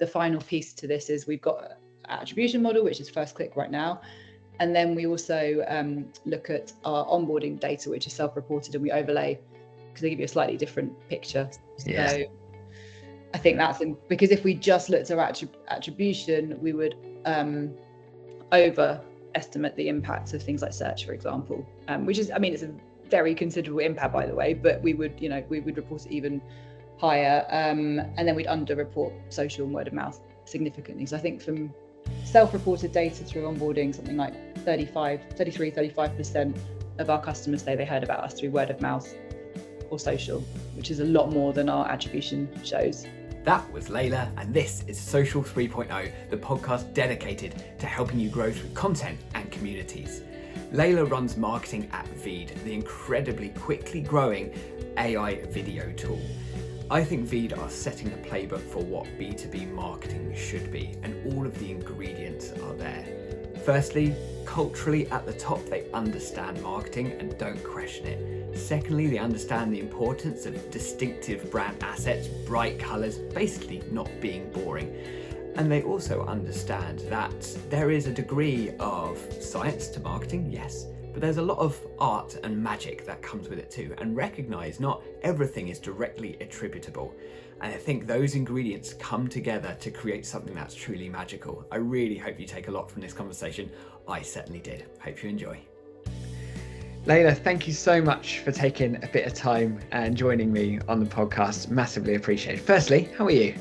the final piece to this is we've got an attribution model, which is first click right now. And then we also look at our onboarding data, which is self-reported, and we overlay because they give you a slightly different picture. Yeah. So I think that's because if we just looked at attribution, we would overestimate the impacts of things like search, for example, which is, I mean, it's a very considerable impact, by the way, but we would report it even higher, and then we'd underreport social and word of mouth significantly. So I think from self-reported data through onboarding, something like 35% of our customers say they heard about us through word of mouth or social, which is a lot more than our attribution shows. That was Leila, and this is Social 3.0, the podcast dedicated to helping you grow through content and communities. Leila runs marketing at VEED, the incredibly quickly growing AI video tool. I think VEED are setting the playbook for what B2B marketing should be, and all of the ingredients are there. Firstly, culturally at the top, they understand marketing and don't question it. Secondly, they understand the importance of distinctive brand assets, bright colours, basically not being boring. And they also understand that there is a degree of science to marketing, yes, but there's a lot of art and magic that comes with it too, and recognise not everything is directly attributable. And I think those ingredients come together to create something that's truly magical. I really hope you take a lot from this conversation. I certainly did. Hope you enjoy. Leila, thank you so much for taking a bit of time and joining me on the podcast. Massively appreciated. Firstly, how are you?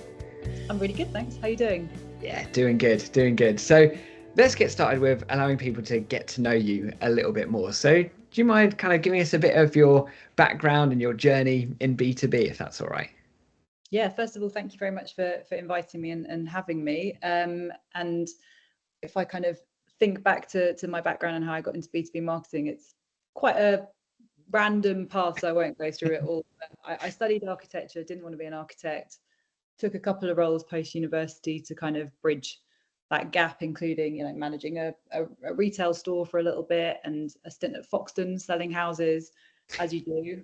I'm really good, thanks. How are you doing? Yeah, doing good. So let's get started with allowing people to get to know you a little bit more. So do you mind kind of giving us a bit of your background and your journey in B2B, if that's all right? Yeah, first of all, thank you very much for inviting me and having me. And if I kind of think back to my background and how I got into B2B marketing, it's quite a random path, so I won't go through it all. I studied architecture, didn't want to be an architect, took a couple of roles post-university to kind of bridge that gap, including, managing a retail store for a little bit and a stint at Foxtons selling houses, as you do.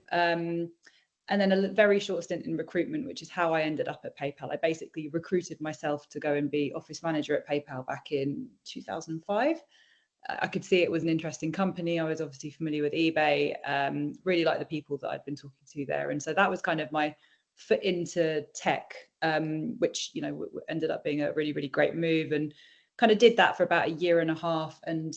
And then a very short stint in recruitment, which is how I ended up at PayPal. I basically recruited myself to go and be office manager at PayPal back in 2005. I could see it was an interesting company. I was obviously familiar with eBay, really liked the people that I'd been talking to there. And so that was kind of my foot into tech, which, ended up being a really, really great move, and kind of did that for about a year and a half and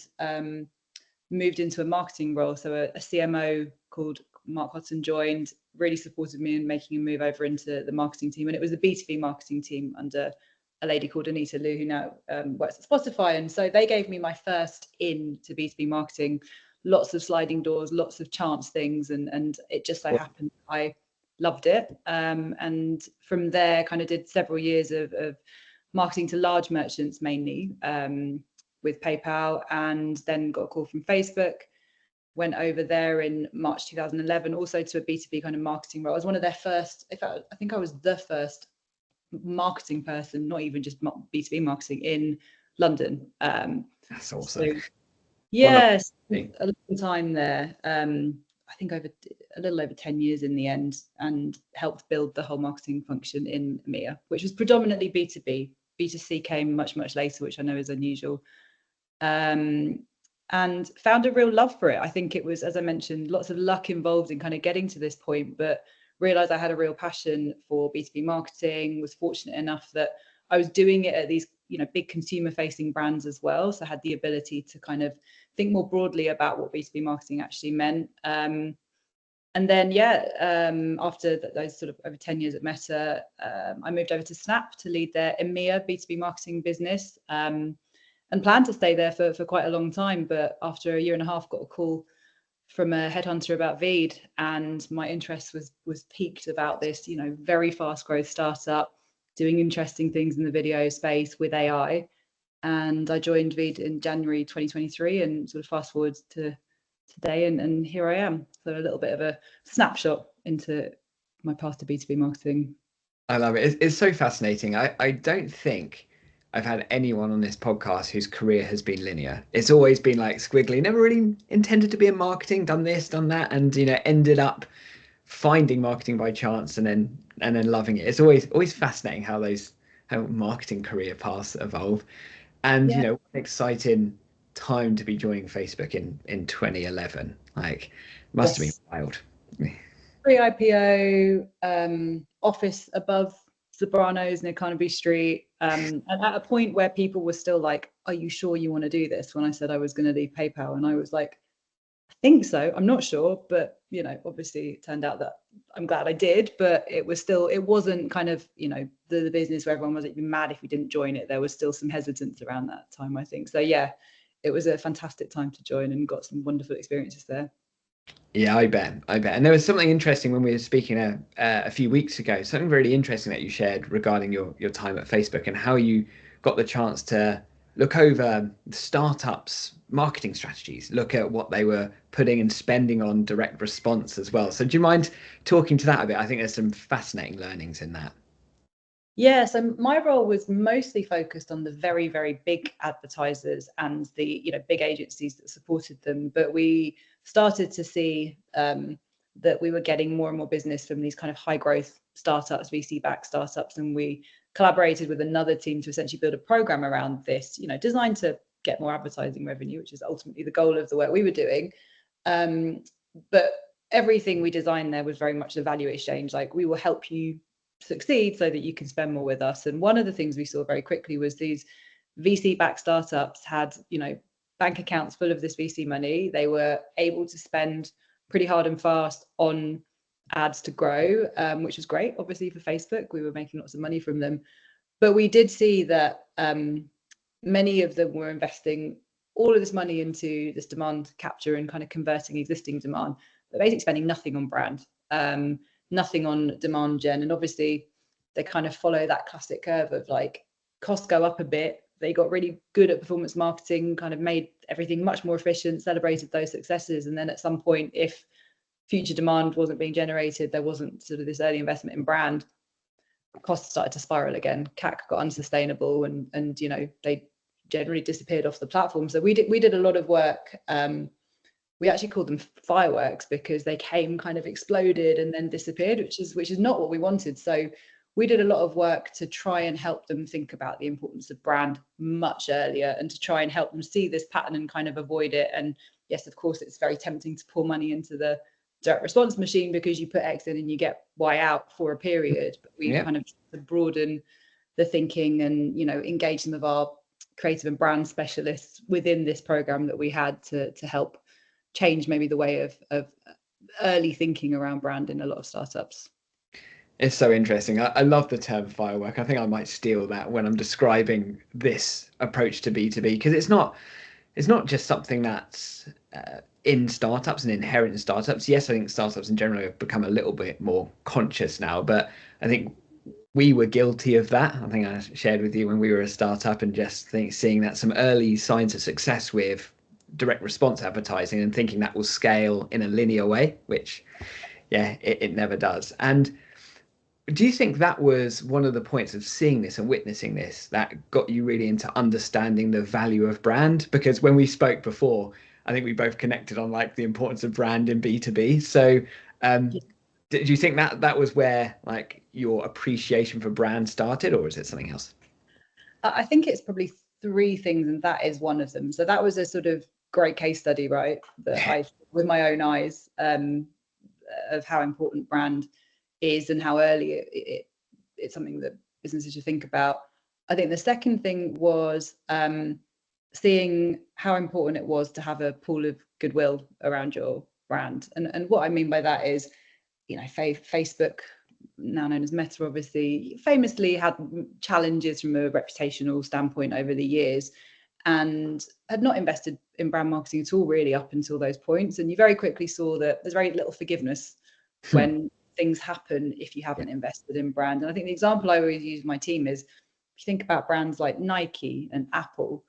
moved into a marketing role. So a CMO called Mark Hotton joined, really supported me in making a move over into the marketing team. And it was a B2B marketing team under a lady called Anita Liu, who now works at Spotify. And so they gave me my first into B2B marketing, lots of sliding doors, lots of chance things. And it just so happened I loved it. And from there, kind of did several years of marketing to large merchants mainly with PayPal, and then got a call from Facebook. Went over there in March 2011, also to a B2B kind of marketing role. I was one of their first, I think I was the first marketing person, not even just B2B marketing, in London. That's awesome. So, yes, a long time there. I think a little over 10 years in the end, and helped build the whole marketing function in EMEA, which was predominantly B2B. B2C came much, much later, which I know is unusual. And found a real love for it. I think it was, as I mentioned, lots of luck involved in kind of getting to this point, but realized I had a real passion for B2B marketing, was fortunate enough that I was doing it at these, big consumer facing brands as well. So I had the ability to kind of think more broadly about what B2B marketing actually meant. And then, after those sort of over 10 years at Meta, I moved over to Snap to lead their EMEA B2B marketing business. And planned to stay there for quite a long time. But after a year and a half, got a call from a headhunter about VEED, and my interest was piqued about this, very fast growth startup, doing interesting things in the video space with AI. And I joined VEED in January 2023, and sort of fast forward to today, and here I am. So a little bit of a snapshot into my path to B2B marketing. I love it. It's so fascinating. I don't think I've had anyone on this podcast whose career has been linear. It's always been like squiggly, never really intended to be in marketing, done this, done that, and ended up finding marketing by chance and then loving it. It's always fascinating how those marketing career paths evolve. And Yeah. what an exciting time to be joining Facebook in 2011. Like, must have been Yes. wild. Pre-IPO, office above Sopranos near Carnaby Street, and at a point where people were still like, "Are you sure you want to do this?" When I said I was going to leave PayPal, and I was like, "I think so. I'm not sure," but obviously it turned out that I'm glad I did. But it wasn't kind of the business where everyone was even mad if we didn't join it. There was still some hesitance around that time, I think. So yeah, it was a fantastic time to join and got some wonderful experiences there. Yeah, I bet. And there was something interesting when we were speaking a few weeks ago, something really interesting that you shared regarding your time at Facebook and how you got the chance to look over startups' marketing strategies, look at what they were putting and spending on direct response as well. So do you mind talking to that a bit? I think there's some fascinating learnings in that. Yeah, so my role was mostly focused on the very, very big advertisers and the big agencies that supported them. But we started to see that we were getting more and more business from these kind of high growth startups, VC-backed startups, and we collaborated with another team to essentially build a program around this, designed to get more advertising revenue, which is ultimately the goal of the work we were doing. But everything we designed there was very much a value exchange. Like, we will help you succeed so that you can spend more with us. And one of the things we saw very quickly was these VC-backed startups had, bank accounts full of this VC money. They were able to spend pretty hard and fast on ads to grow, which was great. Obviously for Facebook, we were making lots of money from them. But we did see that many of them were investing all of this money into this demand capture and kind of converting existing demand, but basically spending nothing on brand. Nothing on demand gen. And obviously they kind of follow that classic curve of like, costs go up a bit. They got really good at performance marketing, kind of made everything much more efficient, celebrated those successes. And then at some point, if future demand wasn't being generated, there wasn't sort of this early investment in brand, costs started to spiral again. CAC got unsustainable and they generally disappeared off the platform. So we did a lot of work. We actually called them fireworks because they came, kind of exploded and then disappeared, which is not what we wanted. So we did a lot of work to try and help them think about the importance of brand much earlier and to try and help them see this pattern and kind of avoid it. And yes, of course, it's very tempting to pour money into the direct response machine because you put X in and you get Y out for a period. But we kind of broaden the thinking and, engage some of our creative and brand specialists within this program that we had to help change maybe the way of early thinking around brand in a lot of startups. It's so interesting. I love the term firework. I think I might steal that when I'm describing this approach to B2B, because it's not just something that's in startups and inherent in startups. Yes, I think startups in general have become a little bit more conscious now, but I think we were guilty of that. I think I shared with you when we were a startup and just seeing that some early signs of success with direct response advertising and thinking that will scale in a linear way, which it never does. And do you think that was one of the points of seeing this and witnessing this that got you really into understanding the value of brand? Because when we spoke before, I think we both connected on like the importance of brand in B2B. So did you think that was where like your appreciation for brand started, or is it something else? I think it's probably three things, and that is one of them. So that was a sort of great case study, right? That I, with my own eyes, of how important brand is and how early it's something that businesses should think about. I think the second thing was seeing how important it was to have a pool of goodwill around your brand. And what I mean by that is, Facebook, now known as Meta, obviously famously had challenges from a reputational standpoint over the years and had not invested in brand marketing at all really up until those points. And you very quickly saw that there's very little forgiveness when things happen if you haven't invested in brand. And I think the example I always use with my team is, if you think about brands like Nike and Apple,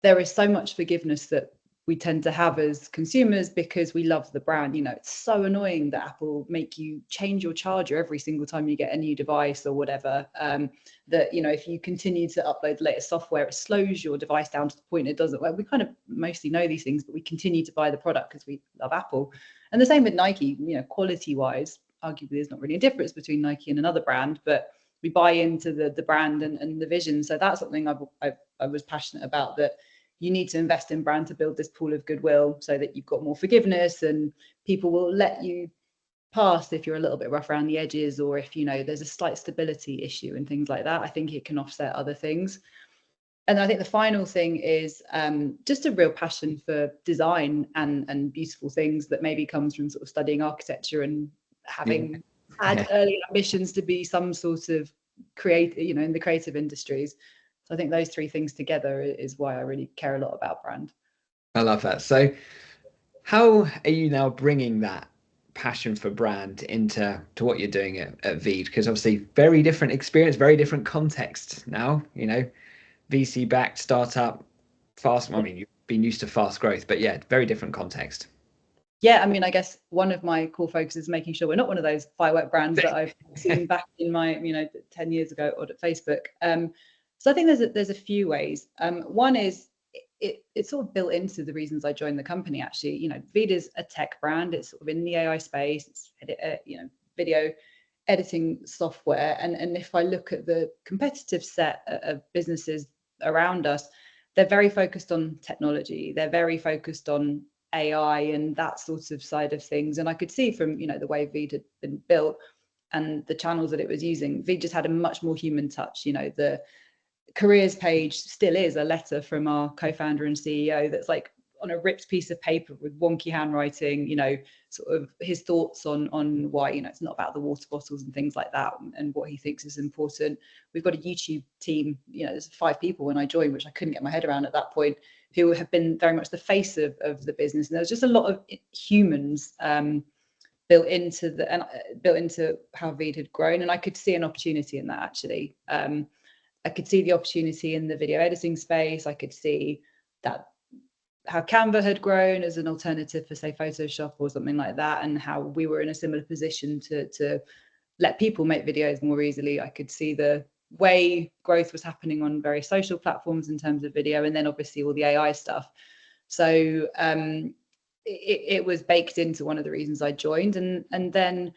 there is so much forgiveness that we tend to have as consumers because we love the brand. It's so annoying that Apple make you change your charger every single time you get a new device or whatever, that if you continue to upload the latest software, it slows your device down to the point it doesn't work. We kind of mostly know these things, but we continue to buy the product because we love Apple. And the same with Nike. Quality wise, arguably there's not really a difference between Nike and another brand, but we buy into the brand and the vision. So that's something I was passionate about, that you need to invest in brand to build this pool of goodwill so that you've got more forgiveness and people will let you pass if you're a little bit rough around the edges, or if, you know, there's a slight stability issue and things like that. I think it can offset other things. And I think the final thing is just a real passion for design and beautiful things that maybe comes from sort of studying architecture and having had early ambitions to be some sort of you know, in the creative industries. So I think those three things together is why I really care a lot about brand. I love that. So how are you now bringing that passion for brand into what you're doing at VEED? Because obviously very different experience, very different context now, you know, VC backed startup, fast. I mean, you've been used to fast growth, but yeah, very different context. Yeah, I mean, I guess one of my core focuses is making sure we're not one of those firework brands that I've seen back in my, you know, 10 years ago or at Facebook. So I think there's a few ways. One is it's sort of built into the reasons I joined the company. Actually, you know, VEED is a tech brand. It's sort of in the AI space. It's you know, video editing software. And if I look at the competitive set of businesses around us, they're very focused on technology. They're very focused on AI and that sort of side of things. And I could see from, you know, the way VEED had been built and the channels that it was using, VEED just had a much more human touch. You know, the careers page still is a letter from our co-founder and CEO that's like on a ripped piece of paper with wonky handwriting, you know, sort of his thoughts on why, you know, it's not about the water bottles and things like that and what he thinks is important. We've got a YouTube team, you know, there's 5 people when I joined, which I couldn't get my head around at that point, who have been very much the face of the business. And there was just a lot of humans built into how VEED had grown. And I could see an opportunity in that, actually. I could see the opportunity in the video editing space. I could see that how Canva had grown as an alternative for, say, Photoshop or something like that, and how we were in a similar position to let people make videos more easily. I could see the way growth was happening on various social platforms in terms of video, and then obviously all the AI stuff. So it was baked into one of the reasons I joined. And then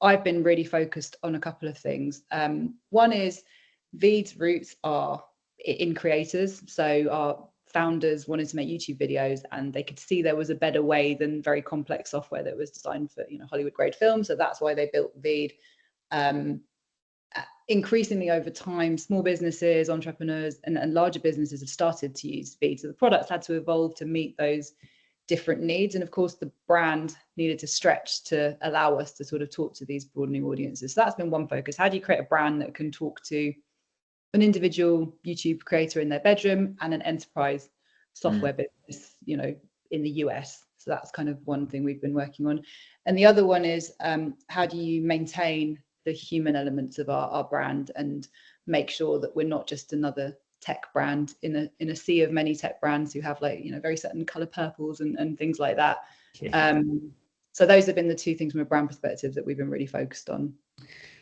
I've been really focused on a couple of things. One is VEED's roots are in creators. So our founders wanted to make YouTube videos, and they could see there was a better way than very complex software that was designed for, you know, Hollywood grade film. So that's why they built VEED. Increasingly over time, small businesses, entrepreneurs, and larger businesses have started to use VEED. So the products had to evolve to meet those different needs. And of course, the brand needed to stretch to allow us to sort of talk to these broadening audiences. So that's been one focus. How do you create a brand that can talk to an individual YouTube creator in their bedroom and an enterprise software business, you know, in the US? So that's kind of one thing we've been working on. And the other one is how do you maintain the human elements of our brand and make sure that we're not just another tech brand in a sea of many tech brands who have, like, you know, very certain color purples and things like that. So those have been the two things from a brand perspective that we've been really focused on.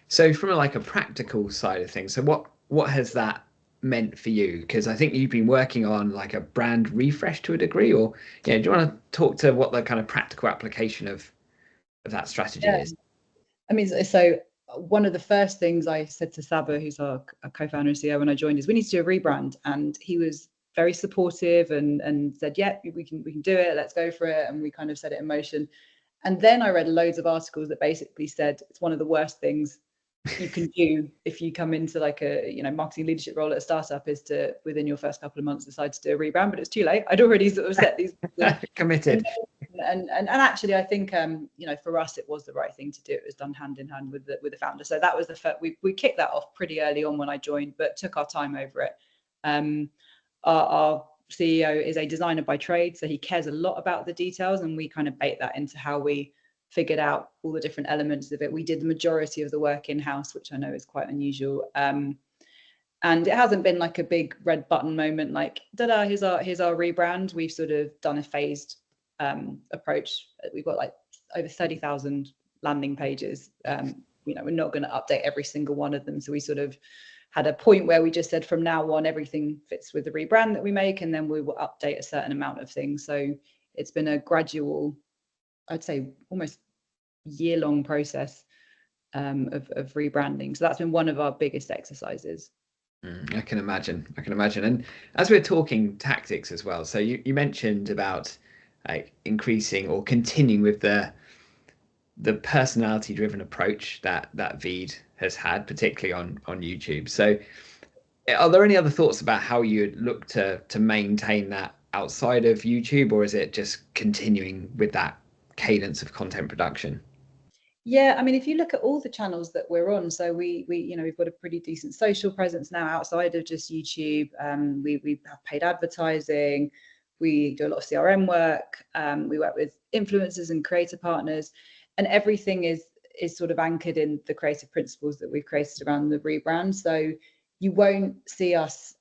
So from a practical side of things, so what has that meant for you? Because I think you've been working on like a brand refresh to a degree, or do you want to talk to what the kind of practical application of that strategy is? I mean, so one of the first things I said to Saba, who's our co-founder and CEO, when I joined, is we need to do a rebrand. And he was very supportive and said, yeah, we can do it, let's go for it. And we kind of set it in motion. And then I read loads of articles that basically said it's one of the worst things you can do if you come into like a, you know, marketing leadership role at a startup, is to within your first couple of months decide to do a rebrand. But it's too late. I'd already sort of set these committed. And actually, I think you know, for us, it was the right thing to do. It was done hand in hand with the founder. So that was the first. We kicked that off pretty early on when I joined, but took our time over it. Our CEO is a designer by trade, so he cares a lot about the details, and we kind of bake that into how we figured out all the different elements of it. We did the majority of the work in-house, which I know is quite unusual. And it hasn't been like a big red button moment, like, da-da, here's our rebrand. We've sort of done a phased approach. We've got like over 30,000 landing pages. You know, we're not going to update every single one of them. So we sort of had a point where we just said, from now on, everything fits with the rebrand that we make, and then we will update a certain amount of things. So it's been a gradual, I'd say almost year-long process of rebranding. So that's been one of our biggest exercises. I can imagine. And as we're talking tactics as well, so you mentioned about increasing or continuing with the personality driven approach that VEED has had, particularly on YouTube. So are there any other thoughts about how you'd look to maintain that outside of YouTube, or is it just continuing with that cadence of content production? Yeah, I mean, if you look at all the channels that we're on, so we we've got a pretty decent social presence now outside of just YouTube. We have paid advertising, we do a lot of CRM work, we work with influencers and creator partners, and everything is sort of anchored in the creative principles that we've created around the rebrand. So you won't see us,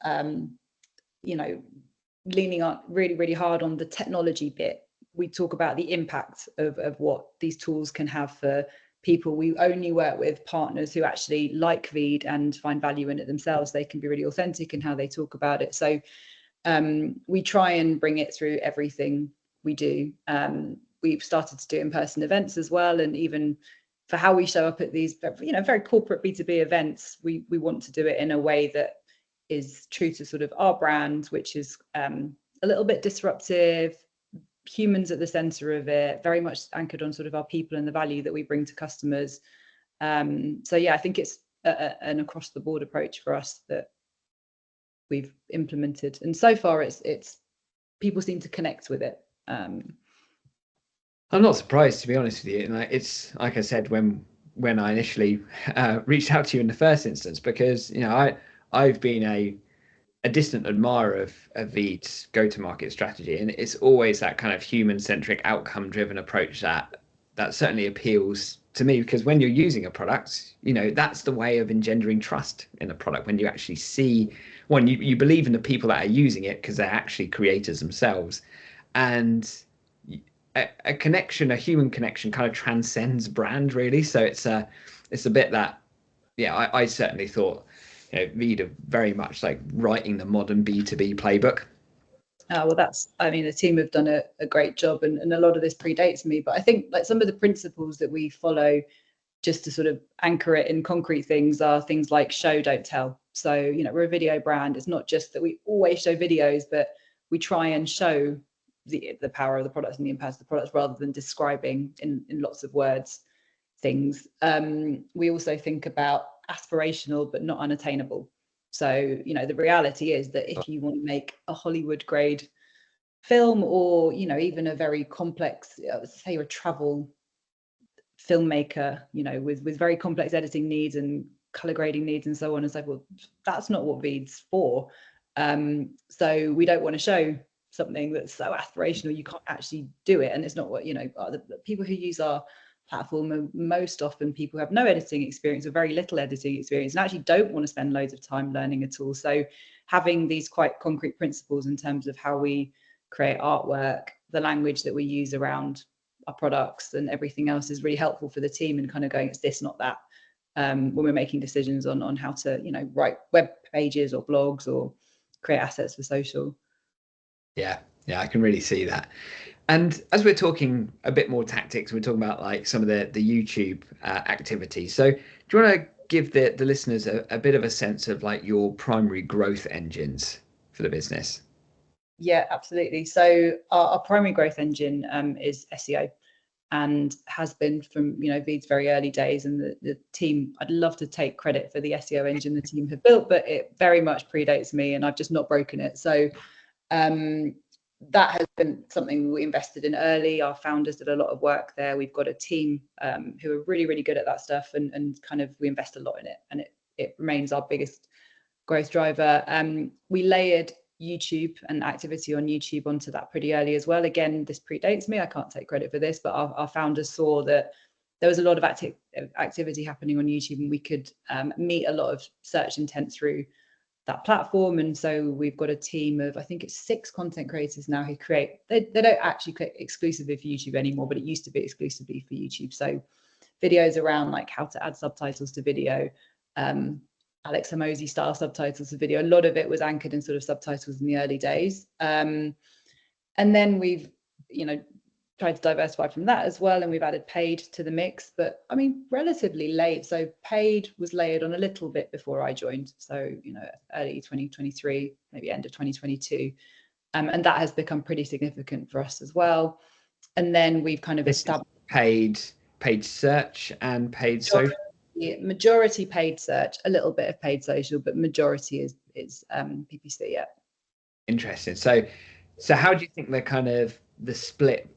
leaning on really hard on the technology bit. We talk about the impact of what these tools can have for people. We only work with partners who actually like VEED and find value in it themselves. They can be really authentic in how they talk about it. So we try and bring it through everything we do. We've started to do in-person events as well, and even for how we show up at these, very corporate B2B events, we want to do it in a way that is true to sort of our brand, which is a little bit disruptive, humans at the center of it, very much anchored on sort of our people and the value that we bring to customers. So yeah, I think it's an across the board approach for us that we've implemented, and so far it's people seem to connect with it. I'm not surprised, to be honest with you. And it's like I said when I initially reached out to you in the first instance, because I've been a distant admirer of VEED's go-to-market strategy, and it's always that kind of human-centric, outcome-driven approach that certainly appeals to me, because when you're using a product, that's the way of engendering trust in a product. When you actually see you believe in the people that are using it because they're actually creators themselves, and a connection, a human connection, kind of transcends brand, really. So it's a bit that, yeah, I certainly thought VEED are very much like writing the modern B2B playbook. Well, the team have done a great job, and a lot of this predates me, but I think like some of the principles that we follow, just to sort of anchor it in concrete things, are things like show, don't tell. So, we're a video brand. It's not just that we always show videos, but we try and show the power of the products and the impact of the products, rather than describing in lots of words things. We also think about aspirational but not unattainable. So the reality is that if you want to make a Hollywood grade film, or even a very complex, say you're a travel filmmaker, with very complex editing needs and color grading needs and so on and so forth, that's not what VEED's for. So we don't want to show something that's so aspirational you can't actually do it, and it's not what the people who use our platform are most often people who have no editing experience or very little editing experience, and actually don't want to spend loads of time learning at all. So having these quite concrete principles in terms of how we create artwork, the language that we use around our products and everything else is really helpful for the team, and kind of going, it's this, not that, when we're making decisions on how to write web pages or blogs or create assets for social. Yeah, I can really see that. And as we're talking a bit more tactics, we're talking about like some of the YouTube activities. So do you want to give the listeners a bit of a sense of like your primary growth engines for the business? Yeah, absolutely. So our primary growth engine is SEO, and has been from VEED's very early days. And the team, I'd love to take credit for the SEO engine the team have built, but it very much predates me, and I've just not broken it. So that has been something we invested in early. Our founders did a lot of work there. We've got a team who are really good at that stuff, and kind of we invest a lot in it, and it remains our biggest growth driver. We layered YouTube and activity on YouTube onto that pretty early as well. Again, this predates me, I can't take credit for this, but our founders saw that there was a lot of activity happening on YouTube, and we could meet a lot of search intent through that platform. And so we've got a team of, I think it's 6 content creators now who create, they don't actually create exclusively for YouTube anymore, but it used to be exclusively for YouTube. So videos around like how to add subtitles to video, Alex Hormozi style subtitles to video. A lot of it was anchored in sort of subtitles in the early days. And then we've, tried to diversify from that as well, and we've added paid to the mix, but I mean relatively late. So paid was layered on a little bit before I joined, so early 2023, maybe end of 2022, and that has become pretty significant for us as well. And then we've kind of established paid search and paid social. Majority paid search, a little bit of paid social, but majority is PPC. Yeah. Interesting. So how do you think the split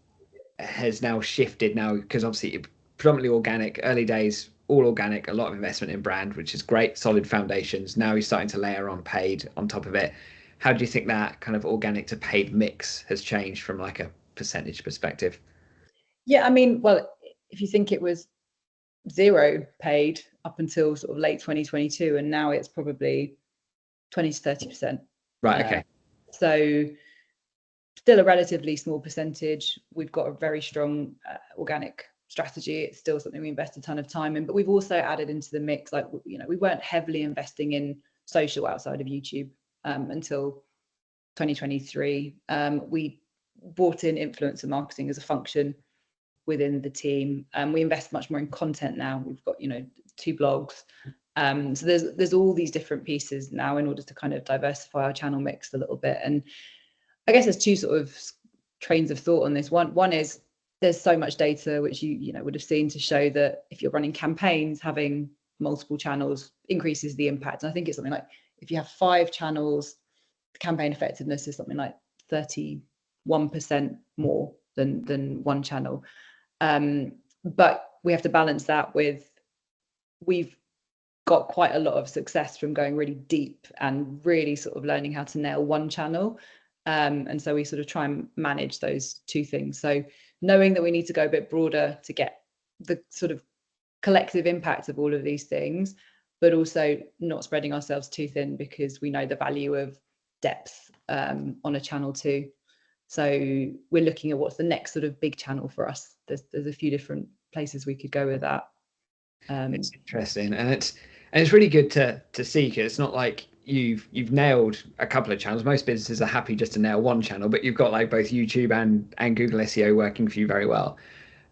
has now shifted now? Because obviously predominantly organic, early days, all organic, a lot of investment in brand, which is great, solid foundations. Now you're starting to layer on paid on top of it. How do you think that kind of organic to paid mix has changed from like a percentage perspective? Yeah, I mean, well, if you think it was 0 paid up until sort of late 2022, and now it's probably 20 to 30%. Right. Okay. So still a relatively small percentage. We've got a very strong organic strategy. It's still something we invest a ton of time in, but we've also added into the mix, like, we weren't heavily investing in social outside of YouTube until 2023. We brought in influencer marketing as a function within the team. We invest much more in content now. We've got 2 blogs. So there's all these different pieces now in order to kind of diversify our channel mix a little bit. And I guess there's 2 sort of trains of thought on this. One is there's so much data which you would have seen to show that if you're running campaigns, having multiple channels increases the impact. And I think it's something like if you have 5 channels, the campaign effectiveness is something like 31% more than one channel. But we have to balance that with, we've got quite a lot of success from going really deep and really sort of learning how to nail one channel. And so we sort of try and manage those 2 things. So knowing that we need to go a bit broader to get the sort of collective impact of all of these things, but also not spreading ourselves too thin, because we know the value of depth on a channel too. So we're looking at what's the next sort of big channel for us. There's a few different places we could go with that. It's interesting, and it's really good to see, because it's not like you've nailed a couple of channels. Most businesses are happy just to nail one channel, but you've got like both YouTube and Google SEO working for you very well.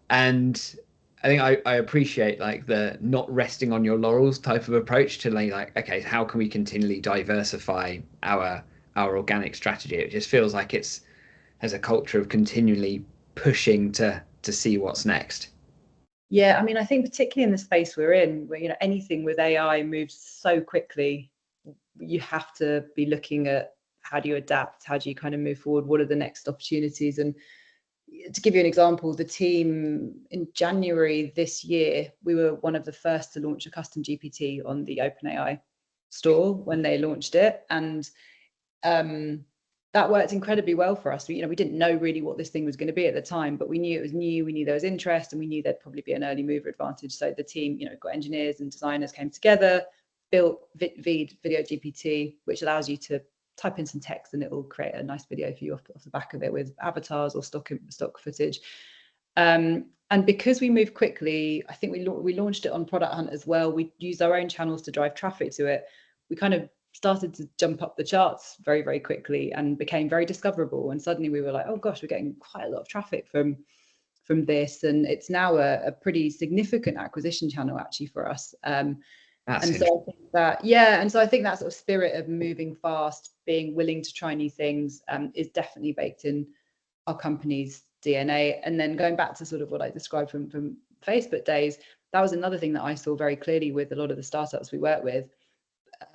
And I think I appreciate like the not resting on your laurels type of approach to like, okay, how can we continually diversify our organic strategy? It just feels like it's as a culture of continually pushing to see what's next. Yeah, I mean, I think particularly in the space we're in, where anything with AI moves so quickly, you have to be looking at how do you adapt, how do you kind of move forward, what are the next opportunities. And to give you an example, the team in January this year, we were one of the first to launch a custom GPT on the OpenAI store when they launched it, and that worked incredibly well for us. We didn't know really what this thing was going to be at the time, but we knew it was new, we knew there was interest, and we knew there'd probably be an early mover advantage. So the team, got engineers and designers came together, built VEED Video GPT, which allows you to type in some text and it will create a nice video for you off the back of it with avatars or stock footage. And because we moved quickly, I think we launched it on Product Hunt as well. We used our own channels to drive traffic to it. We kind of started to jump up the charts very, very quickly and became very discoverable. And suddenly we were like, oh gosh, we're getting quite a lot of traffic from this. And it's now a pretty significant acquisition channel actually for us. And so I think that, and so I think that sort of spirit of moving fast, being willing to try new things is definitely baked in our company's DNA. And then going back to sort of what I described from Facebook days, that was another thing that I saw very clearly with a lot of the startups we work with.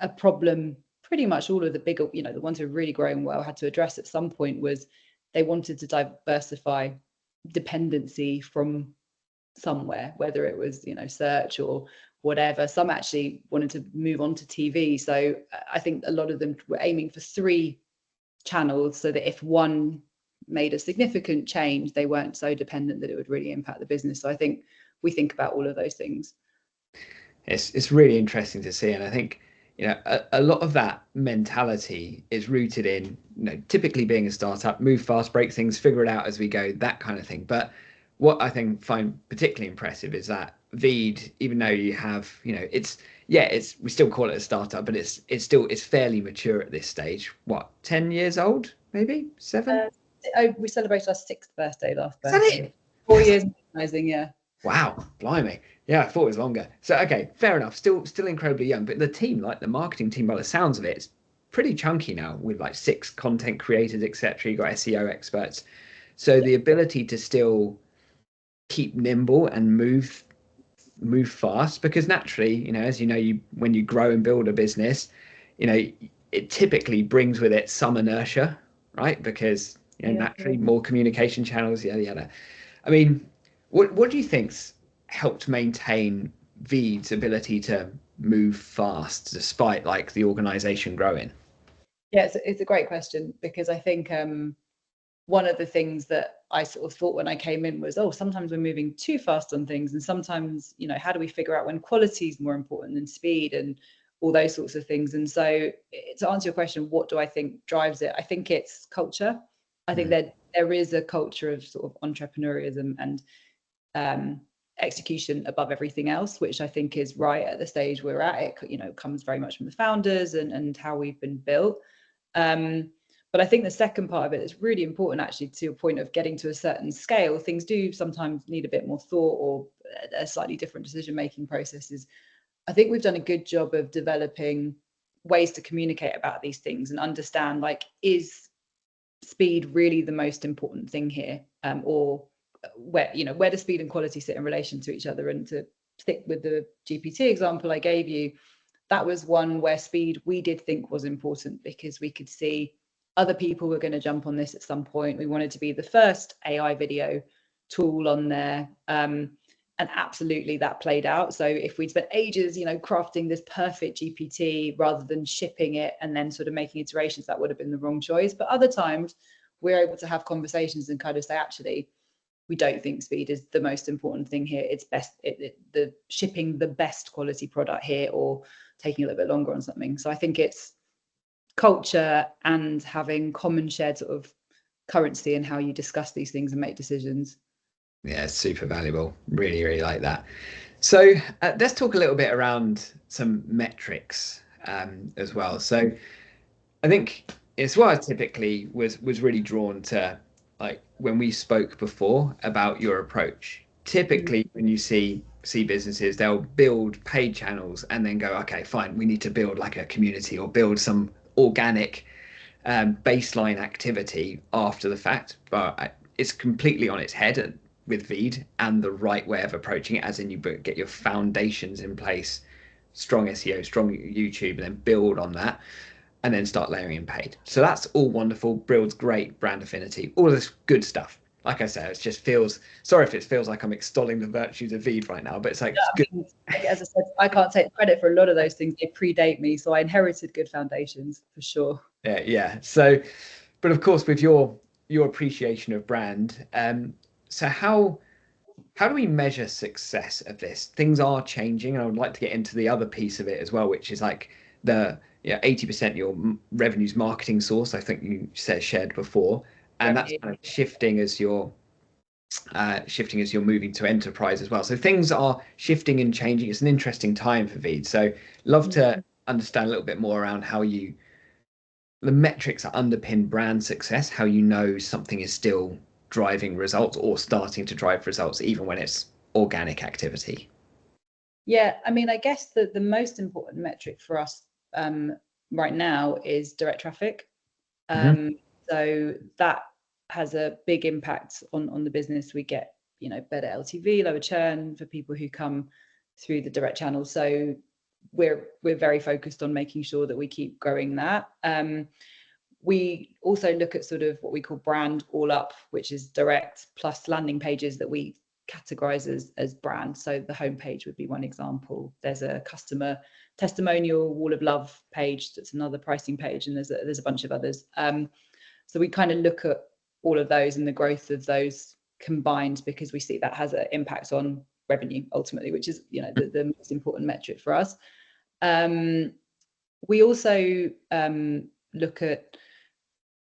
A problem pretty much all of the bigger, the ones who are really growing well had to address at some point was they wanted to diversify dependency from somewhere, whether it was, search or whatever. Some actually wanted to move on to TV. So I think a lot of them were aiming for 3 channels so that if one made a significant change, they weren't so dependent that it would really impact the business. So I think we think about all of those things. It's really interesting to see. And I think, a lot of that mentality is rooted in, typically being a startup, move fast, break things, figure it out as we go, that kind of thing. But what I find particularly impressive is that VEED, even though you have, we still call it a startup, but it's fairly mature at this stage. What, 10 years old, maybe 7? we celebrated our 6th birthday last Is that birthday. it? 4 years organising, yeah. Wow, blimey. Yeah, I thought it was longer. So, okay, fair enough. Still incredibly young. But the team, like the marketing team, by the sounds of it, it's pretty chunky now with like 6 content creators, etc. You got SEO experts. So the ability to still keep nimble and move fast, because naturally, you know, as you know, when you grow and build a business, you know, it typically brings with it some inertia, right? Because, you know, naturally more communication channels, yada yada. I mean, what do you think's helped maintain VEED's ability to move fast despite like the organization growing? Yeah, it's a great question, because I think one of the things that I sort of thought when I came in was, oh, sometimes we're moving too fast on things, and sometimes, you know, how do we figure out when quality is more important than speed and all those sorts of things. And so to answer your question, what do I think drives it? I think it's culture. I think that there is a culture of sort of entrepreneurism and execution above everything else, which I think is right at the stage we're at. It, you know, comes very much from the founders and how we've been built. But I think the second part of it is really important, actually, to a point of getting to a certain scale. Things do sometimes need a bit more thought or a slightly different decision-making processes. I think we've done a good job of developing ways to communicate about these things and understand, like, is speed really the most important thing here? Or where does speed and quality sit in relation to each other? And to stick with the GPT example I gave you, that was one where speed we did think was important, because we could see other people were going to jump on this at some point. We wanted to be the first AI video tool on there. And absolutely that played out. So if we'd spent ages, you know, crafting this perfect GPT rather than shipping it and then sort of making iterations, that would have been the wrong choice. But other times we're able to have conversations and kind of say, actually, we don't think speed is the most important thing here. It's best the shipping the best quality product here, or taking a little bit longer on something. So I think it's culture and having common shared sort of currency in how you discuss these things and make decisions. Yeah, super valuable. Really, really like that. So let's talk a little bit around some metrics as well. So I think it's what I typically was really drawn to, like when we spoke before about your approach. Typically, when you see businesses, they'll build paid channels and then go, okay, fine, we need to build like a community or build some organic baseline activity after the fact. But it's completely on its head with VEED, and the right way of approaching it, as in you get your foundations in place, strong SEO, strong YouTube, and then build on that, and then start layering in paid. So that's all wonderful, builds great brand affinity, all of this good stuff. Like I said, it just feels, sorry if it feels like I'm extolling the virtues of VEED right now, but it's like, yeah, it's good. As I said, I can't take credit for a lot of those things. They predate me, so I inherited good foundations for sure. Yeah. So, but of course, with your appreciation of brand, so how do we measure success of this? Things are changing, and I would like to get into the other piece of it as well, which is like the 80% your revenue's marketing source. I think you shared before, and that's kind of shifting as you're moving to enterprise as well. So things are shifting and changing. It's an interesting time for VEED. So love to understand a little bit more around how the metrics that underpin brand success, how you know something is still driving results or starting to drive results even when it's organic activity. Yeah, I mean, I guess the most important metric for us right now is direct traffic. So that has a big impact on the business. We get, you know, better LTV, lower churn for people who come through the direct channel. So we're very focused on making sure that we keep growing that. We also look at sort of what we call brand all up, which is direct plus landing pages that we categorize as brand. So the homepage would be one example. There's a customer testimonial wall of love page that's another pricing page, and there's a bunch of others. So we kind of look at all of those and the growth of those combined, because we see that has an impact on revenue ultimately, which is, you know, the most important metric for us. We also look at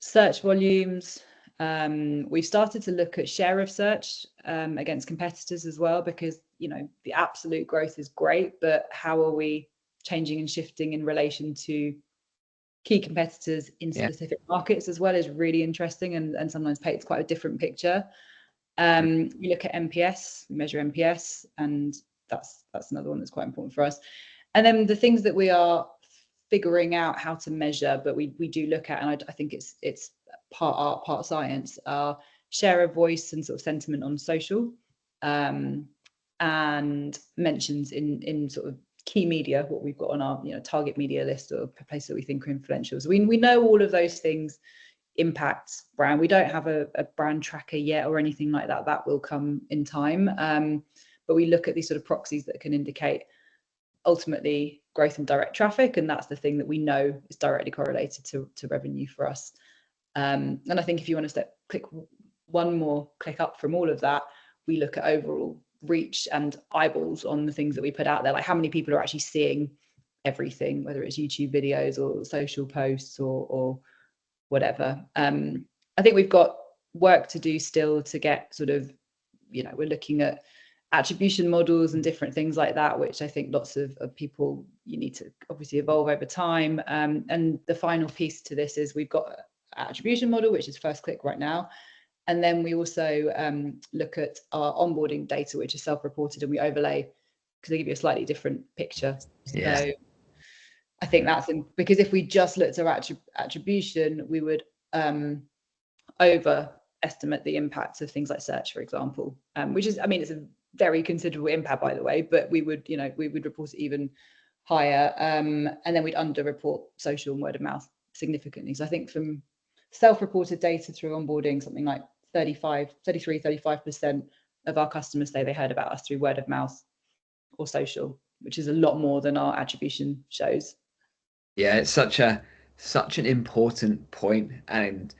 search volumes. We've started to look at share of search against competitors as well, because, you know, the absolute growth is great, but how are we changing and shifting in relation to key competitors in specific markets as well is really interesting, and sometimes paints quite a different picture. We look at NPS, we measure NPS, and that's another one that's quite important for us. And then the things that we are figuring out how to measure, but we do look at, and I think it's part art, part science, are share of voice and sort of sentiment on social, and mentions in sort of key media, what we've got on our target media list, or places that we think are influential. So we know all of those things impact brand. We don't have a brand tracker yet or anything like that. That will come in time. But we look at these sort of proxies that can indicate ultimately growth in direct traffic, and that's the thing that we know is directly correlated to revenue for us. And I think if you want to click one more click up from all of that, we look at overall reach and eyeballs on the things that we put out there, like how many people are actually seeing everything, whether it's YouTube videos or social posts or whatever. I think we've got work to do still to get sort of, we're looking at attribution models and different things like that, which I think lots of people, you need to obviously evolve over time. And the final piece to this is we've got an attribution model, which is first click right now. And then we also look at our onboarding data, which is self-reported, and we overlay because they give you a slightly different picture. Yeah. So I think that's because if we just looked at attribution, we would overestimate the impact of things like search, for example, which is, it's a very considerable impact, by the way, but we would report it even higher. And then we'd underreport social and word of mouth significantly. So I think from self-reported data through onboarding, something like 35% of our customers say they heard about us through word of mouth or social, which is a lot more than our attribution shows. Yeah, it's such an important point, and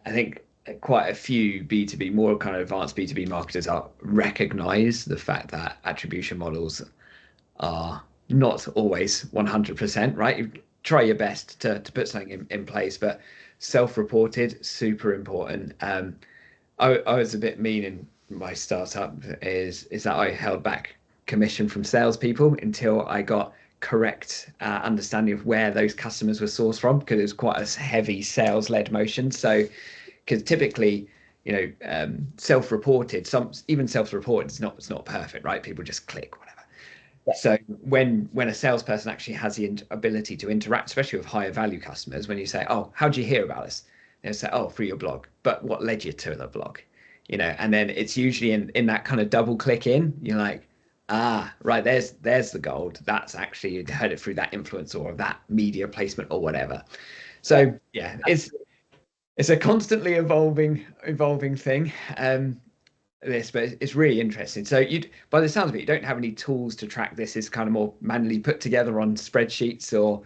I think quite a few B2B, more kind of advanced B2B marketers recognize the fact that attribution models are not always 100%, right? You try your best to put something in place, but self-reported, super important. I was a bit mean in my startup is that I held back commission from salespeople until I got correct understanding of where those customers were sourced from, because it was quite a heavy sales-led motion. So, because typically, self-reported, even self-reported, it's not perfect, right? People just click whatever. Yeah. So when a salesperson actually has the ability to interact, especially with higher value customers, when you say, "Oh, how did you hear about us?" They'll say, "Oh, through your blog." But what led you to the blog? And then it's usually in that kind of double click in, you're like, right, there's the gold. That's actually, you heard it through that influencer or that media placement or whatever. So yeah, it's a constantly evolving thing. But it's really interesting. So by the sounds of it, you don't have any tools to track this. It's kind of more manually put together on spreadsheets or.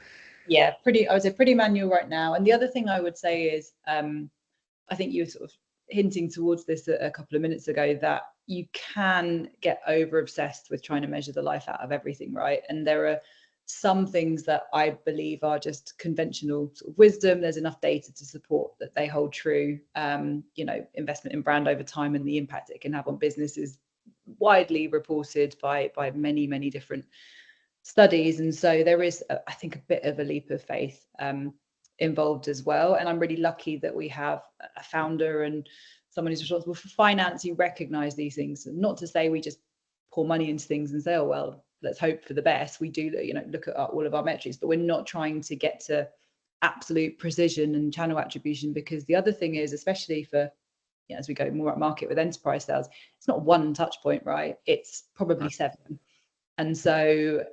Yeah, I would say pretty manual right now. And the other thing I would say is, I think you were sort of hinting towards this a couple of minutes ago, that you can get over obsessed with trying to measure the life out of everything, right? And there are some things that I believe are just conventional sort of wisdom. There's enough data to support that they hold true. Investment in brand over time and the impact it can have on business is widely reported by many, many different studies. And so there is, I think, a bit of a leap of faith involved as well. And I'm really lucky that we have a founder and someone who's responsible for finance who recognize these things. Not to say we just pour money into things and say, oh, well, let's hope for the best. We do, look at all of our metrics, but we're not trying to get to absolute precision and channel attribution, because the other thing is, especially for, as we go more at market with enterprise sales, it's not one touch point, right? It's probably 7. And so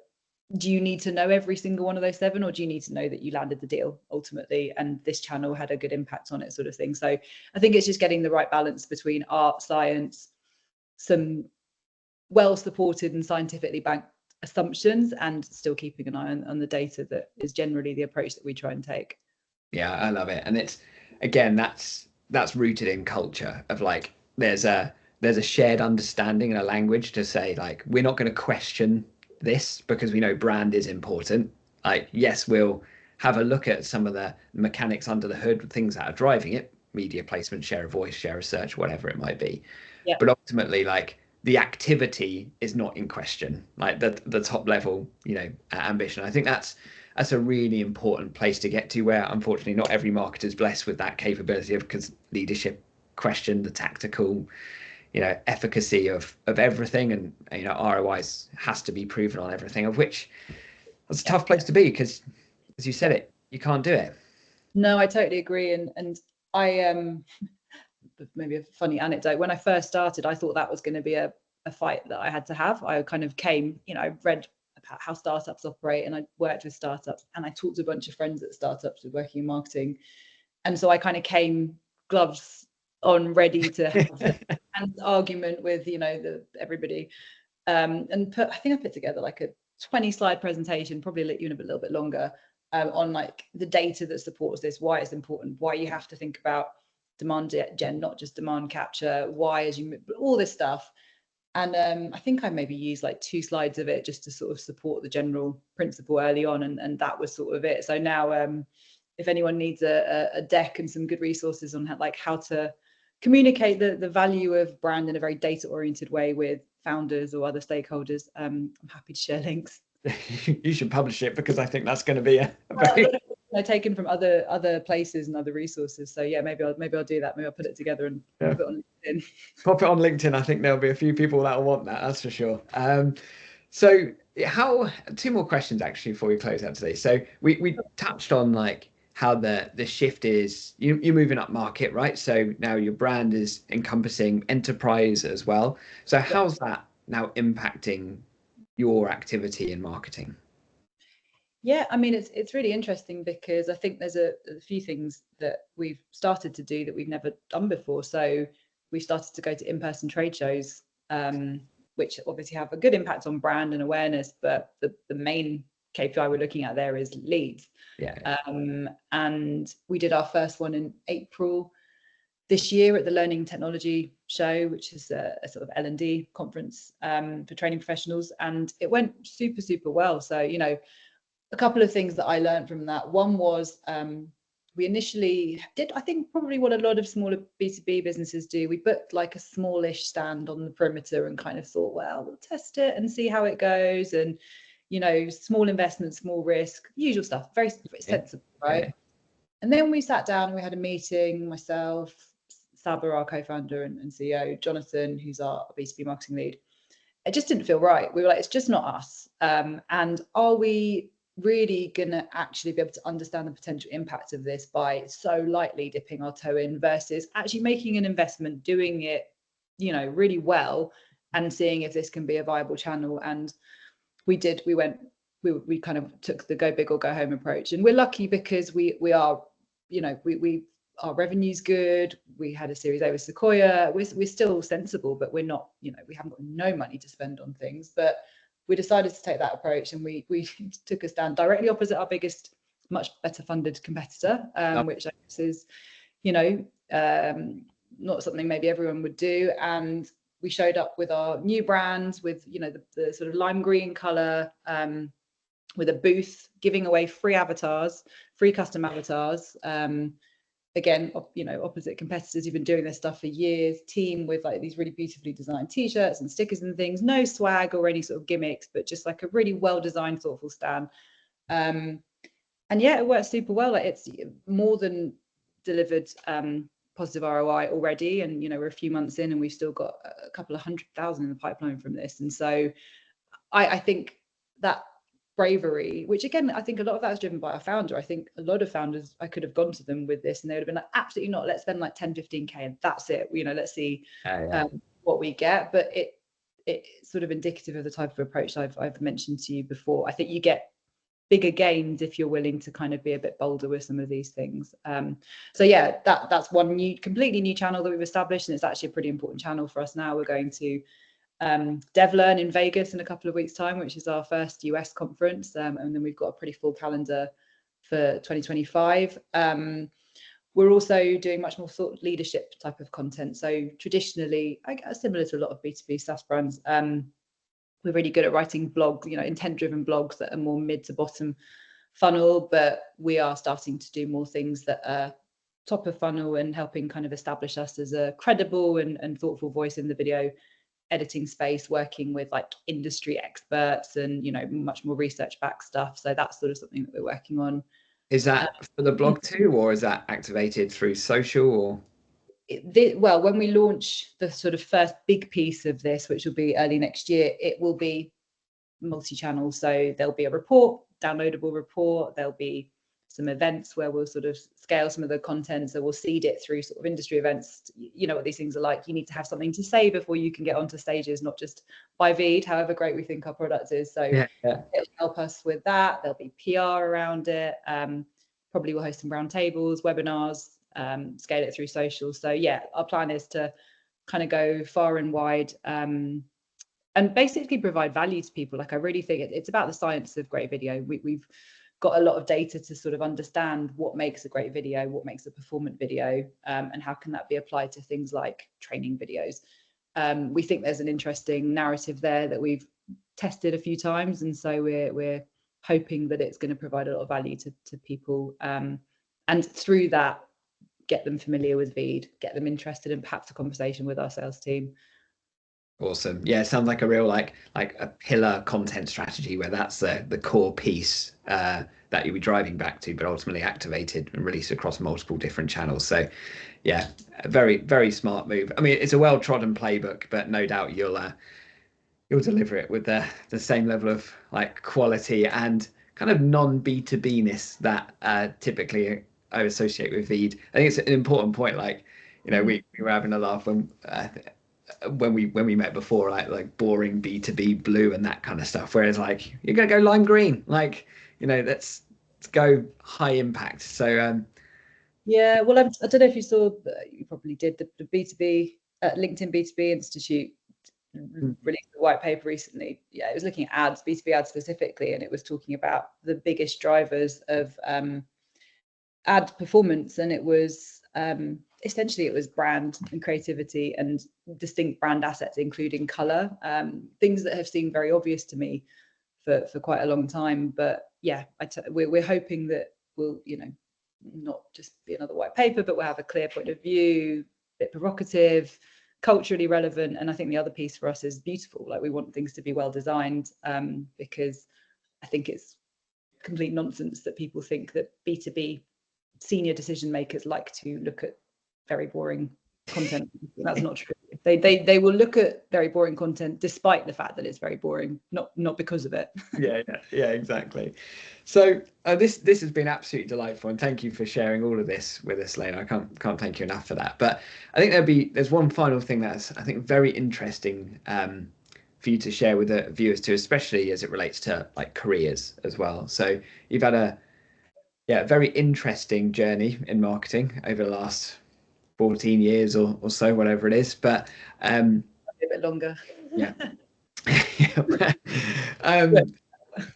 do you need to know every single one of those 7, or do you need to know that you landed the deal ultimately and this channel had a good impact on it, sort of thing? So I think it's just getting the right balance between art, science, some well-supported and scientifically backed assumptions, and still keeping an eye on the data. That is generally the approach that we try and take. Yeah, I love it. And it's, again, that's rooted in culture of like, there's a shared understanding and a language to say, like, we're not going to question this because we know brand is important. Like, yes, we'll have a look at some of the mechanics under the hood, things that are driving it, media placement, share of voice, share of search, whatever it might be. Yeah. But ultimately, like, the activity is not in question, like the top level, ambition. I think that's that's a really important place to get to, where unfortunately not every marketer is blessed with that capability of, because leadership question, the tactical, efficacy of everything, and ROIs has to be proven on everything, of which that's a tough place to be, because as you said it, you can't do it. No, I totally agree. And I maybe a funny anecdote, when I first started, I thought that was going to be a fight that I had to have. I kind of came, I read about how startups operate, and I worked with startups, and I talked to a bunch of friends at startups with working in marketing, and so I kind of came gloves on, ready to have an argument with everybody, and I think I put together like a 20-slide presentation, probably even a little bit longer, on like the data that supports this, why it's important, why you have to think about demand gen, not just demand capture, why as you move, all this stuff. And I think I maybe used like 2 slides of it just to sort of support the general principle early on, and that was sort of it. So now if anyone needs a deck and some good resources on how to communicate the value of brand in a very data oriented way with founders or other stakeholders, I'm happy to share links. You should publish it, because I think that's going to be a very taken from other places and other resources. So yeah, maybe I'll do that. Maybe I'll put it together and pop it on LinkedIn. Pop it on LinkedIn. I think there'll be a few people that will want that, that's for sure. So 2 more questions actually before we close out today. So we touched on like how the shift is, you're moving up market, right? So now your brand is encompassing enterprise as well. So how's that now impacting your activity in marketing? Yeah, I mean, it's really interesting, because I think there's a few things that we've started to do that we've never done before. So we started to go to in-person trade shows, which obviously have a good impact on brand and awareness, but the main KPI we're looking at there is leads. Yeah. And we did our first one in April this year at the Learning Technology Show, which is a sort of L&D conference for training professionals, and it went super, super well. So, a couple of things that I learned from that. One was we initially did, I think, probably what a lot of smaller B2B businesses do. We booked like a smallish stand on the perimeter and kind of thought, well, we'll test it and see how it goes. And, small investment, small risk, usual stuff, very sensible, right? Yeah. And then we sat down and we had a meeting, myself, Saba, our co-founder and CEO, Jonathan, who's our B2B marketing lead. It just didn't feel right. We were like, it's just not us. And are we really going to actually be able to understand the potential impact of this by so lightly dipping our toe in, versus actually making an investment, doing it, really well, and seeing if this can be a viable channel? And we did. We kind of took the go big or go home approach, and we're lucky because we are, our revenue's good. We had a Series A with Sequoia. We're still sensible, but we're not, we haven't got no money to spend on things. But we decided to take that approach, and we took a stand directly opposite our biggest, much better funded competitor, which I guess is, not something maybe everyone would do. And we showed up with our new brands, with the sort of lime green color, with a booth, giving away free avatars, free custom avatars. Again, opposite competitors who've been doing this stuff for years, team with like these really beautifully designed t-shirts and stickers and things, no swag or any sort of gimmicks, but just like a really well-designed, thoughtful stand. And yeah, it worked super well. Like, it's more than delivered positive ROI already. And, we're a few months in and we've still got a couple of 100,000 in the pipeline from this. And so I think that bravery, which again, I think a lot of that is driven by our founder. I think a lot of founders, I could have gone to them with this and they would have been like, absolutely not, let's spend like 10, 15K and that's it. Let's see what we get. But it's sort of indicative of the type of approach I've mentioned to you before. I think you get bigger gains if you're willing to kind of be a bit bolder with some of these things. So yeah, that's one completely new channel that we've established, and it's actually a pretty important channel for us now. We're going to DevLearn in Vegas in a couple of weeks' time, which is our first US conference, and then we've got a pretty full calendar for 2025. We're also doing much more sort of leadership type of content. So traditionally, I guess similar to a lot of B2B SaaS brands, we're really good at writing blogs, intent-driven blogs that are more mid to bottom funnel, but we are starting to do more things that are top of funnel and helping kind of establish us as a credible and thoughtful voice in the video editing space, working with like industry experts and, you know, much more research backed stuff. So that's sort of something that we're working on. Is that for the blog too, or is that activated through social? Or well, when we launch the sort of first big piece of this, which will be early next year, it will be multi-channel. So there'll be a report, downloadable report. There'll be some events where we'll sort of scale some of the content. So we'll seed it through sort of industry events. You know what these things are like. You need to have something to say before you can get onto stages, not just by VEED, however great we think our product is. So it'll help us with that. There'll be PR around it. Probably we'll host some roundtables, webinars, scale it through social. So yeah, our plan is to kind of go far and wide, and basically provide value to people. Like, I really think it's about the science of great video. We've got a lot of data to sort of understand what makes a great video, what makes a performant video, and how can that be applied to things like training videos. We think there's an interesting narrative there that we've tested a few times, and so we're hoping that it's going to provide a lot of value to people, and through that get them familiar with VEED, get them interested in perhaps a conversation with our sales team. Awesome. Yeah, it sounds like a real like a pillar content strategy where that's the core piece that you'll be driving back to, but ultimately activated and released across multiple different channels. So yeah, a very, very smart move. I mean, it's a well-trodden playbook, but no doubt you'll deliver it with the same level of like quality and kind of non-B2B-ness that typically I associate with VEED. I think it's an important point. Like, you know, we were having a laugh when we met before, like boring B2B blue and that kind of stuff, whereas like you're gonna go lime green, like, you know, let's go high impact. So yeah, well, I don't know if you saw, you probably did, the B2B LinkedIn B2B Institute released a white paper recently. Yeah, it was looking at ads, B2B ads specifically, and it was talking about the biggest drivers of ad performance, and it was essentially it was brand and creativity and distinct brand assets, including color, things that have seemed very obvious to me for quite a long time. But yeah, we're hoping that we'll, you know, not just be another white paper, but we'll have a clear point of view, a bit provocative, culturally relevant. And I think the other piece for us is beautiful. Like, we want things to be well designed, because I think it's complete nonsense that people think that B2B senior decision makers like to look at very boring content. That's not true. They will look at very boring content despite the fact that it's very boring, not because of it. yeah, exactly. So this has been absolutely delightful, and thank you for sharing all of this with us, Leila. I can't thank you enough for that. But I think there's one final thing that's, I think, very interesting for you to share with the viewers too, especially as it relates to like careers as well. So you've had a very interesting journey in marketing over the last 14 years or so, whatever it is, but a bit longer. Yeah.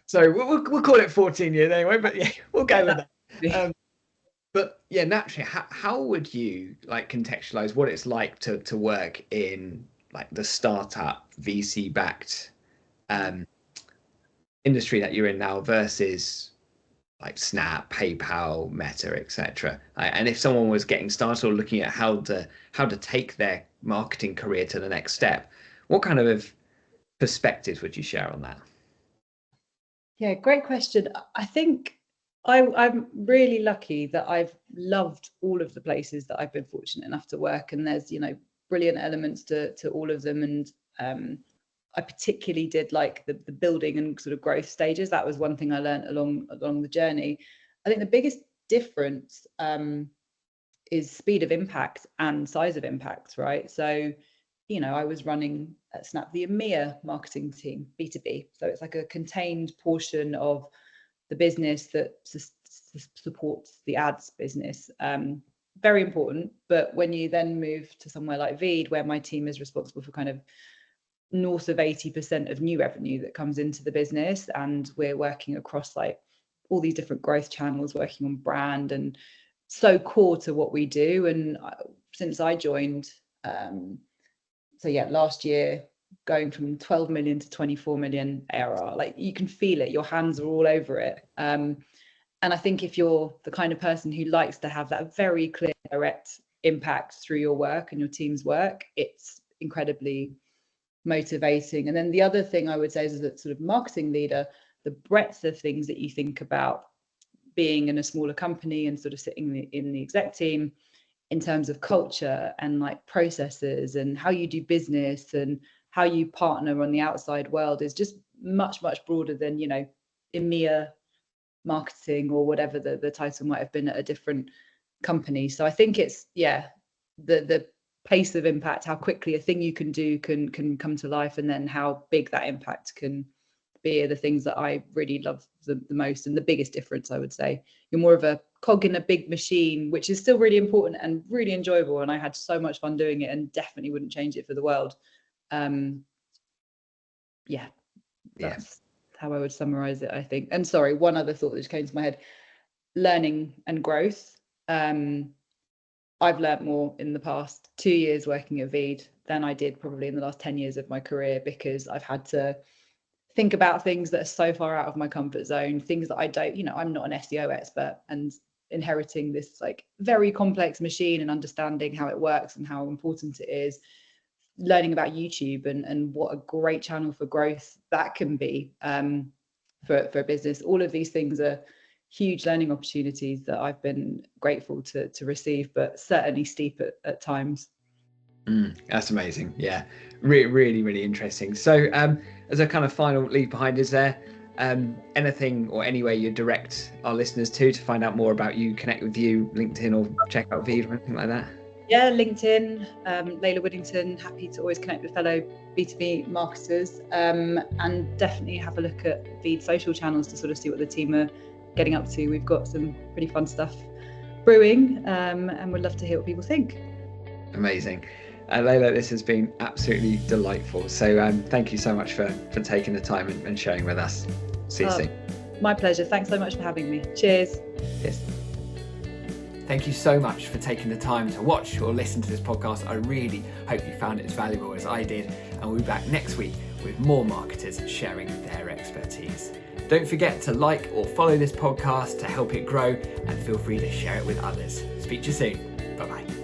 So we'll call it 14 years anyway, but yeah, we'll go with that. But yeah, naturally, how would you like contextualize what it's like to work in like the startup VC backed industry that you're in now versus like Snap, PayPal, Meta, etc. And if someone was getting started or looking at how to take their marketing career to the next step, what kind of perspectives would you share on that? Yeah, great question. I think I'm really lucky that I've loved all of the places that I've been fortunate enough to work, and there's, you know, brilliant elements to all of them. And I particularly did like the building and sort of growth stages. That was one thing I learned along the journey. I think the biggest difference is speed of impact and size of impact, right? So, you know, I was running at Snap the EMEA marketing team, B2B. So it's like a contained portion of the business that supports the ads business. Very important. But when you then move to somewhere like VEED, where my team is responsible for kind of north of 80% of new revenue that comes into the business, and we're working across like all these different growth channels, working on brand, and so core to what we do. And since I joined, so yeah, last year, going from 12 million to 24 million ARR, like you can feel it, your hands are all over it. And I think if you're the kind of person who likes to have that very clear, direct impact through your work and your team's work, it's incredibly motivating. And then the other thing I would say is, as a sort of marketing leader, the breadth of things that you think about being in a smaller company and sort of sitting in the exec team in terms of culture and like processes and how you do business and how you partner on the outside world is just much, much broader than, you know, EMEA marketing or whatever the title might have been at a different company. So I think it's, yeah, the pace of impact, how quickly a thing you can do can come to life, and then how big that impact can be, are the things that I really love the most, and the biggest difference, I would say. You're more of a cog in a big machine, which is still really important and really enjoyable, and I had so much fun doing it and definitely wouldn't change it for the world. That's how I would summarize it, I think. And sorry, one other thought that just came to my head: learning and growth. I've learnt more in the past 2 years working at VEED than I did probably in the last 10 years of my career, because I've had to think about things that are so far out of my comfort zone, things that I don't, you know, I'm not an SEO expert, and inheriting this like very complex machine and understanding how it works and how important it is, learning about YouTube and what a great channel for growth that can be for a business. All of these things are huge learning opportunities that I've been grateful to receive, but certainly steep at times. That's amazing. Yeah, really interesting. So as a kind of final leave behind, is there anything or any way you direct our listeners to find out more about you, connect with you, LinkedIn, or check out VEED or anything like that? Yeah, LinkedIn, Leila Woodington, happy to always connect with fellow B2B marketers, and definitely have a look at VEED social channels to sort of see what the team are getting up to. We've got some pretty fun stuff brewing, and we'd love to hear what people think. Amazing. Leila, this has been absolutely delightful. So thank you so much for taking the time and sharing with us. See you soon. My pleasure. Thanks so much for having me. Cheers. Yes. Thank you so much for taking the time to watch or listen to this podcast. I really hope you found it as valuable as I did, and we'll be back next week with more marketers sharing their expertise. Don't forget to like or follow this podcast to help it grow, and feel free to share it with others. Speak to you soon. Bye-bye.